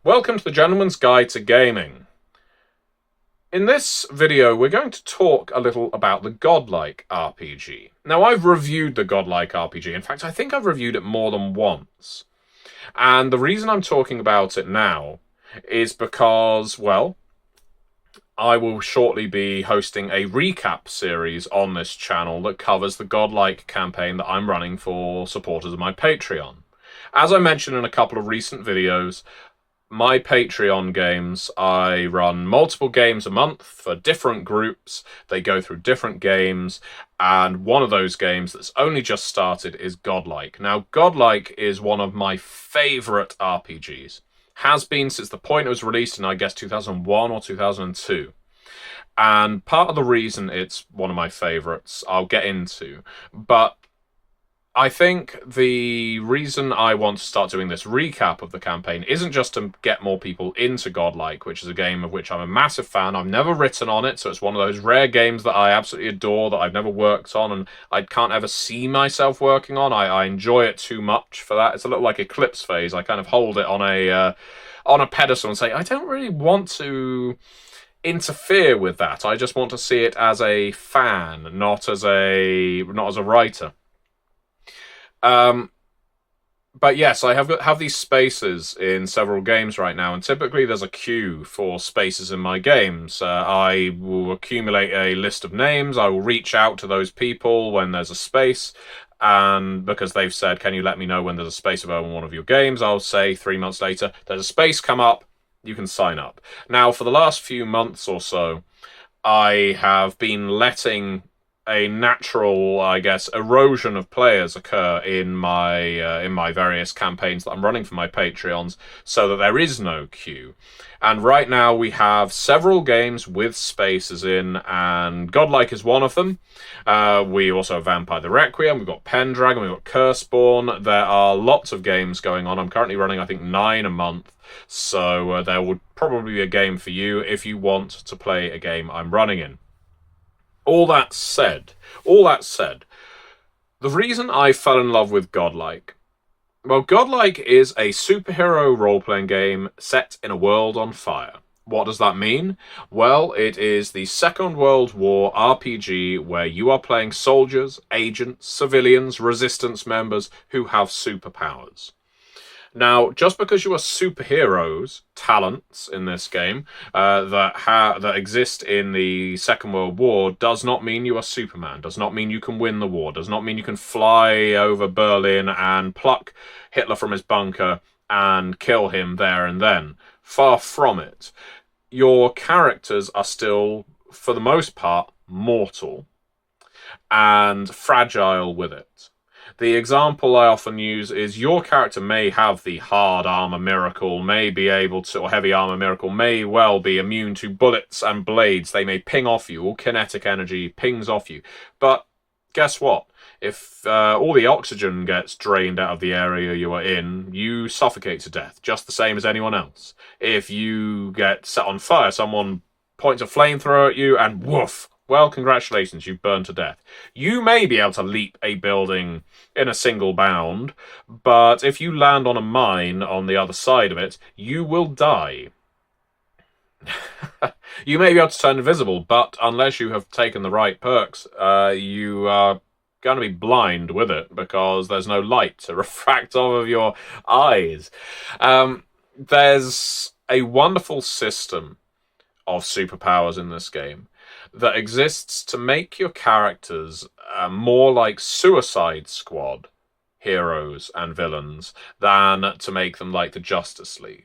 Welcome to the Gentleman's Guide to Gaming. In this video, we're going to talk a little about the Godlike RPG. Now, I've reviewed the Godlike RPG. In fact, I think I've reviewed it more than once. And the reason I'm talking about it now is because, well, I will shortly be hosting a recap series on this channel that covers the Godlike campaign that I'm running for supporters of my Patreon. As I mentioned in a couple of recent videos, my Patreon games, I run multiple games a month for different groups. They go through different games, and one of those games that's only just started is Godlike. Now, Godlike is one of my favourite RPGs. Has been since the point it was released in, I guess, 2001 or 2002. And part of the reason it's one of my favourites, I'll get into, but I think the reason I want to start doing this recap of the campaign isn't just to get more people into Godlike, which is a game of which I'm a massive fan. I've never written on it, so it's one of those rare games that I absolutely adore, that I've never worked on, and I can't ever see myself working on. I enjoy it too much for that. It's a little like Eclipse Phase. I kind of hold it on a pedestal and say, I don't really want to interfere with that. I just want to see it as a fan, not as a writer. But yes, I have these spaces in several games right now, and typically there's a queue for spaces in my games. I will accumulate a list of names, I will reach out to those people when there's a space, and because they've said, can you let me know when there's a space available in one of your games, I'll say 3 months later, there's a space come up, you can sign up. Now, for the last few months or so, I have been letting a natural, I guess, erosion of players occur in my various campaigns that I'm running for my Patreons, so that there is no queue. And right now we have several games with spaces in, and Godlike is one of them. We also have Vampire the Requiem, we've got Pendragon, we've got Curseborn. There are lots of games going on. I'm currently running, I think, 9 a month, so there would probably be a game for you if you want to play a game I'm running in. All that said, the reason I fell in love with Godlike, well, Godlike is a superhero role-playing game set in a world on fire. What does that mean? Well, it is the Second World War RPG where you are playing soldiers, agents, civilians, resistance members who have superpowers. Now, just because you are superheroes, talents in this game, that exist in the Second World War, does not mean you are Superman, does not mean you can win the war, does not mean you can fly over Berlin and pluck Hitler from his bunker and kill him there and then. Far from it. Your characters are still, for the most part, mortal and fragile with it. The example I often use is your character may have the hard armor miracle, may be able to, or heavy armor miracle, may well be immune to bullets and blades. They may ping off you, or kinetic energy pings off you. But guess what? If all the oxygen gets drained out of the area you are in, you suffocate to death, just the same as anyone else. If you get set on fire, someone points a flamethrower at you and woof, well, congratulations, you've burned to death. You may be able to leap a building in a single bound, but if you land on a mine on the other side of it, you will die. You may be able to turn invisible, but unless you have taken the right perks, you are going to be blind with it, because there's no light to refract off of your eyes. There's a wonderful system of superpowers in this game that exists to make your characters more like Suicide Squad heroes and villains than to make them like the Justice League.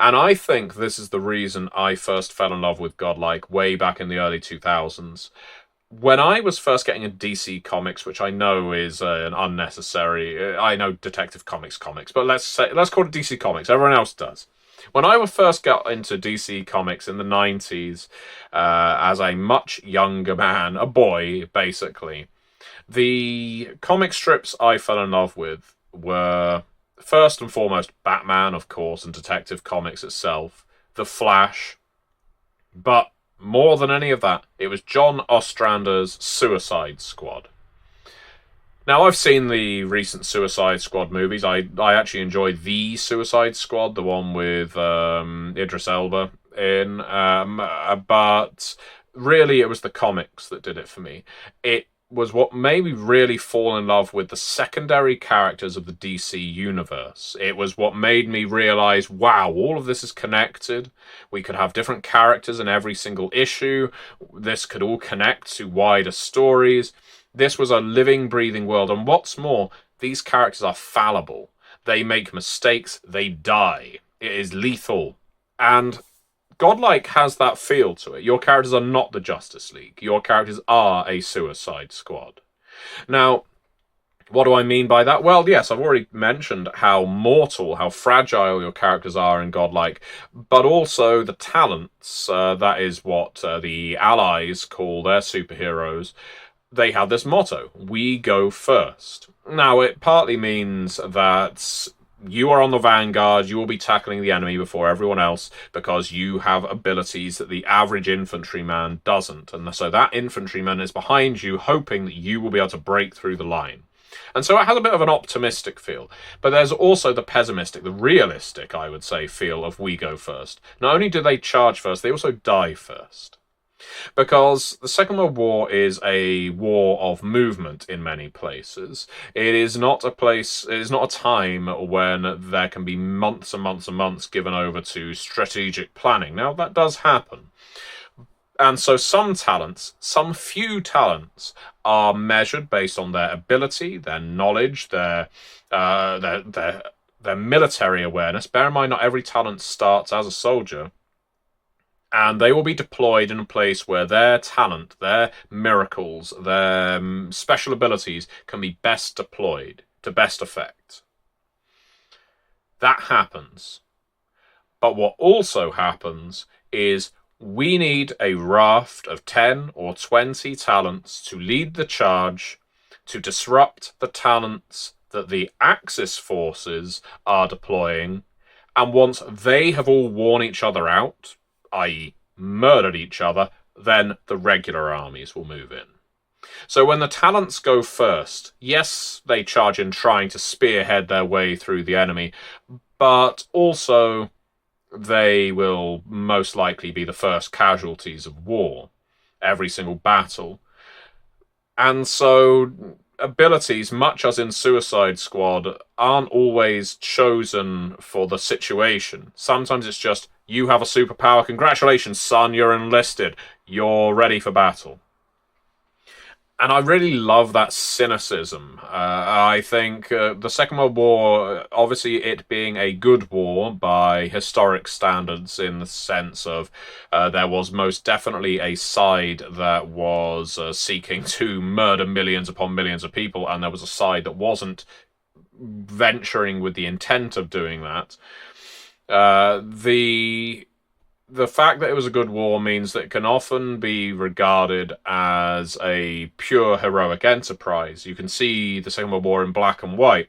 And I think this is the reason I first fell in love with Godlike way back in the early 2000s. When I was first getting into DC Comics, which I know is an unnecessary... I know Detective Comics, but let's call it DC Comics. Everyone else does. When I first got into DC Comics in the 90s, as a much younger man, a boy, basically, the comic strips I fell in love with were, first and foremost, Batman, of course, and Detective Comics itself, The Flash, but more than any of that, it was John Ostrander's Suicide Squad. Now, I've seen the recent Suicide Squad movies. I actually enjoyed the Suicide Squad, the one with Idris Elba in. But really, it was the comics that did it for me. It was what made me really fall in love with the secondary characters of the DC universe. It was what made me realize, wow, all of this is connected. We could have different characters in every single issue. This could all connect to wider stories. This was a living, breathing world, and what's more, these characters are fallible. They make mistakes, they die. It is lethal. And Godlike has that feel to it. Your characters are not the Justice League. Your characters are a Suicide Squad. Now, what do I mean by that? Well, yes, I've already mentioned how mortal, how fragile your characters are in Godlike, but also the talents. That is what the Allies call their superheroes. They have this motto, we go first. Now, it partly means that you are on the vanguard, you will be tackling the enemy before everyone else because you have abilities that the average infantryman doesn't. And so that infantryman is behind you, hoping that you will be able to break through the line. And so it has a bit of an optimistic feel. But there's also the pessimistic, the realistic, I would say, feel of we go first. Not only do they charge first, they also die first. Because the Second World War is a war of movement in many places. It is not a time when there can be months and months and months given over to strategic planning. Now, that does happen. And so some few talents, are measured based on their ability, their knowledge, their military awareness. Bear in mind, not every talent starts as a soldier. And they will be deployed in a place where their talent, their miracles, their special abilities can be best deployed to best effect. That happens. But what also happens is we need a raft of 10 or 20 talents to lead the charge, to disrupt the talents that the Axis forces are deploying. And once they have all worn each other out, i.e. murdered each other, then the regular armies will move in. So when the talents go first, yes, they charge in trying to spearhead their way through the enemy, but also they will most likely be the first casualties of war, every single battle. And so abilities, much as in Suicide Squad, aren't always chosen for the situation. Sometimes it's just, you have a superpower, congratulations son, you're enlisted, you're ready for battle. And I really love that cynicism. I think the Second World War, obviously it being a good war by historic standards in the sense of there was most definitely a side that was seeking to murder millions upon millions of people, and there was a side that wasn't venturing with the intent of doing that. The fact that it was a good war means that it can often be regarded as a pure heroic enterprise. You can see the Second World War in black and white.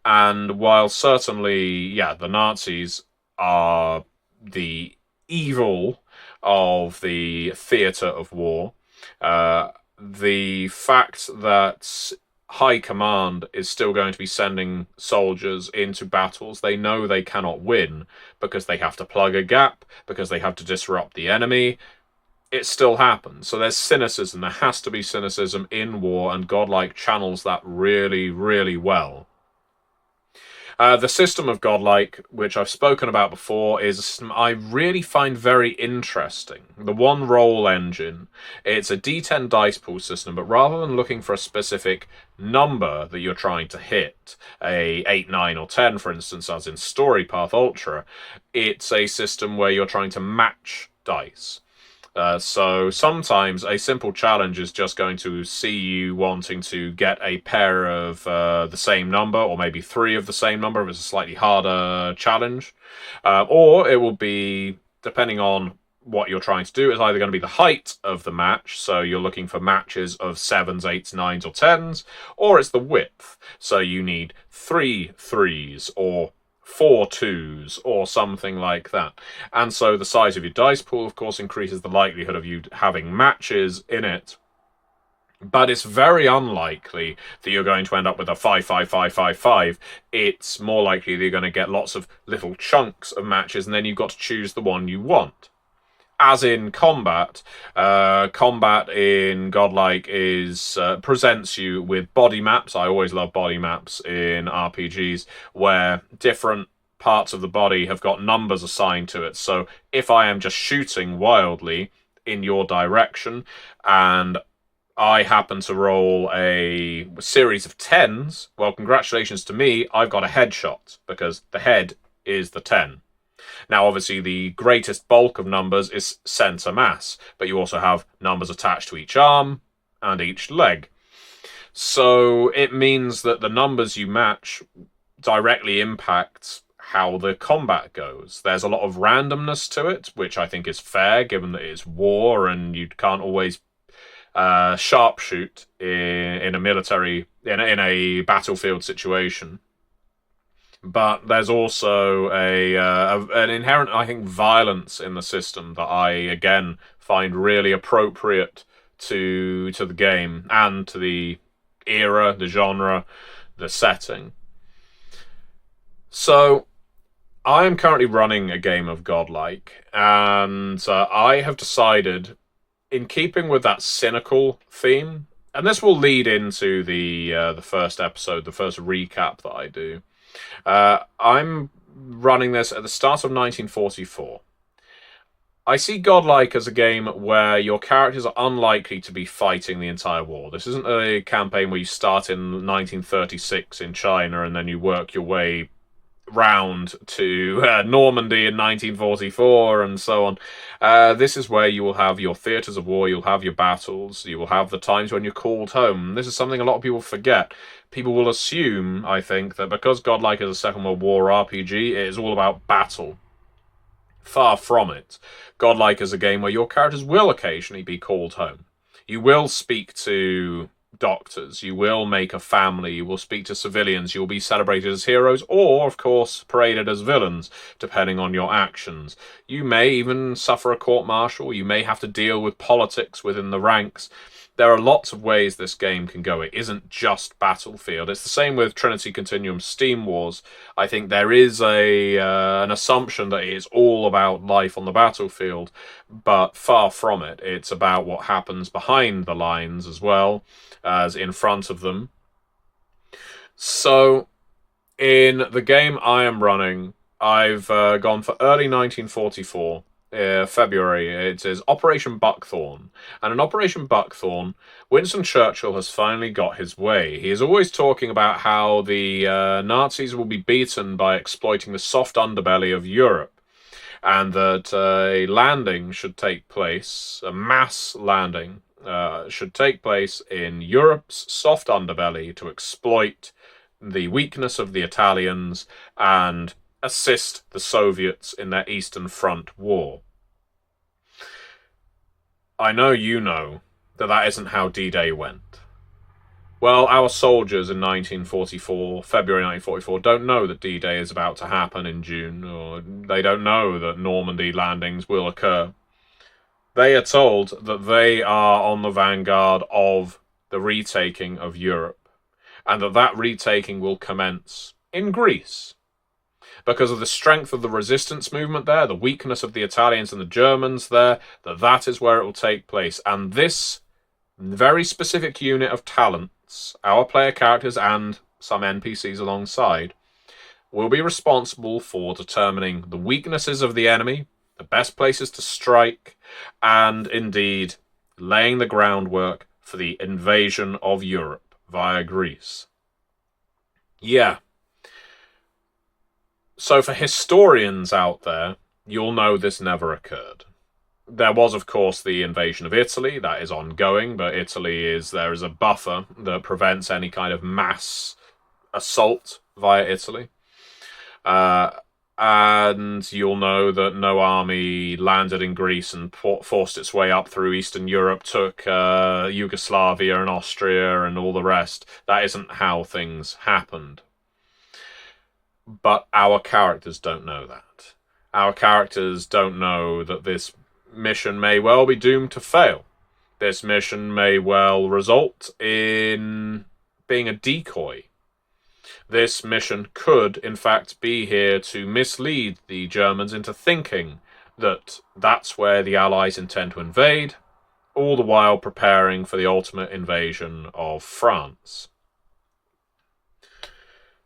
And while certainly, the Nazis are the evil of the theatre of war, the fact that High Command is still going to be sending soldiers into battles they know they cannot win because they have to plug a gap, because they have to disrupt the enemy. It still happens. So there's cynicism. There has to be cynicism in war, and Godlike channels that really, really well. The system of Godlike, which I've spoken about before, is a system I really find very interesting. The one roll engine. It's a D10 dice pool system, but rather than looking for a specific number that you're trying to hit, a 8, 9, or 10, for instance, as in Story Path Ultra, it's a system where you're trying to match dice. So sometimes a simple challenge is just going to see you wanting to get a pair of the same number, or maybe 3 of the same number if it's a slightly harder challenge. Or it will be, depending on what you're trying to do, it's either going to be the height of the match, so you're looking for matches of 7s, 8s, 9s, or 10s, or it's the width, so you need 3 3s, or 4 2s, or something like that. And so the size of your dice pool, of course, increases the likelihood of you having matches in it. But it's very unlikely that you're going to end up with a 5-5-5-5-5. It's more likely that you're going to get lots of little chunks of matches, and then you've got to choose the one you want. As in combat, combat in Godlike is presents you with body maps. I always love body maps in RPGs, where different parts of the body have got numbers assigned to it. So if I am just shooting wildly in your direction, and I happen to roll a series of 10s, well, congratulations to me, I've got a headshot, because the head is the 10. Now, obviously, the greatest bulk of numbers is center mass, but you also have numbers attached to each arm and each leg. So it means that the numbers you match directly impact how the combat goes. There's a lot of randomness to it, which I think is fair, given that it's war and you can't always sharpshoot in a military, in a battlefield situation. But there's also an inherent, I think, violence in the system that I, again, find really appropriate to the game and to the era, the genre, the setting. So I am currently running a game of Godlike, and I have decided, in keeping with that cynical theme, and this will lead into the first episode, the first recap that I do. I'm running this at the start of 1944. I see Godlike as a game where your characters are unlikely to be fighting the entire war. This isn't a campaign where you start in 1936 in China and then you work your way round to Normandy in 1944 and so on. This is where you will have your theatres of war, you'll have your battles, you will have the times when you're called home. This is something a lot of people forget. People will assume, I think, that because Godlike is a Second World War RPG, it is all about battle. Far from it. Godlike is a game where your characters will occasionally be called home. You will speak to doctors, you will make a family, you will speak to civilians, you will be celebrated as heroes, or, of course, paraded as villains, depending on your actions. You may even suffer a court-martial, you may have to deal with politics within the ranks. There are lots of ways this game can go. It isn't just Battlefield. It's the same with Trinity Continuum Steam Wars. I think there is an assumption that it is all about life on the battlefield, but far from it. It's about what happens behind the lines as well as in front of them. So, in the game I am running, I've gone for early 1944. February, it is Operation Buckthorne. And in Operation Buckthorne, Winston Churchill has finally got his way. He is always talking about how the Nazis will be beaten by exploiting the soft underbelly of Europe, and that a landing should take place, a mass landing should take place in Europe's soft underbelly to exploit the weakness of the Italians and assist the Soviets in their Eastern Front war. I know you know that that isn't how D-Day went. Well, our soldiers in 1944, February 1944, don't know that D-Day is about to happen in June, or they don't know that Normandy landings will occur. They are told that they are on the vanguard of the retaking of Europe, and that retaking will commence in Greece. Because of the strength of the resistance movement there, the weakness of the Italians and the Germans there, that is where it will take place. And this very specific unit of talents, our player characters and some NPCs alongside, will be responsible for determining the weaknesses of the enemy, the best places to strike, and indeed laying the groundwork for the invasion of Europe via Greece. Yeah. So for historians out there, you'll know this never occurred. There was, of course, the invasion of Italy. That is ongoing, but there is a buffer that prevents any kind of mass assault via Italy. And you'll know that no army landed in Greece and forced its way up through Eastern Europe, took Yugoslavia and Austria and all the rest. That isn't how things happened. But our characters don't know that. Our characters don't know that this mission may well be doomed to fail. This mission may well result in being a decoy. This mission could, in fact, be here to mislead the Germans into thinking that that's where the Allies intend to invade, all the while preparing for the ultimate invasion of France.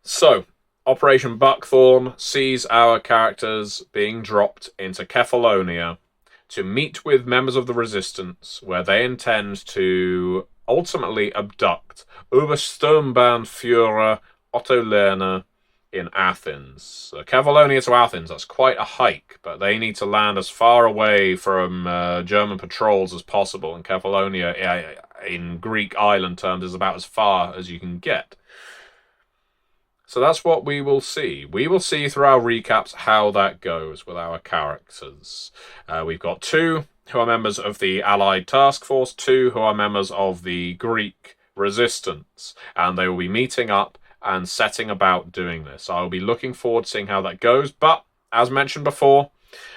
So, Operation Buckthorne sees our characters being dropped into Kefalonia to meet with members of the resistance, where they intend to ultimately abduct Obersturmbannführer Otto Lerner in Athens. Kefalonia to Athens, that's quite a hike, but they need to land as far away from German patrols as possible, and Kefalonia, in Greek island terms, is about as far as you can get. So that's what we will see. We will see through our recaps how that goes with our characters. We've got 2 who are members of the Allied Task Force, 2 who are members of the Greek Resistance, and they will be meeting up and setting about doing this. I'll be looking forward to seeing how that goes, but as mentioned before,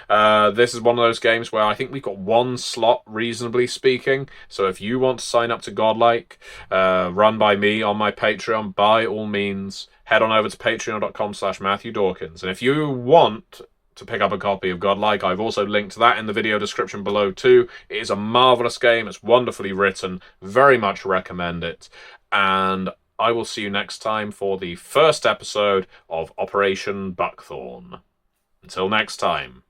this is one of those games where I think we've got 1 slot, reasonably speaking. So if you want to sign up to Godlike, run by me on my Patreon, by all means, head on over to patreon.com/Matthew Dawkins. And if you want to pick up a copy of Godlike, I've also linked that in the video description below too. It is a marvellous game. It's wonderfully written. Very much recommend it. And I will see you next time for the first episode of Operation Buckthorne. Until next time.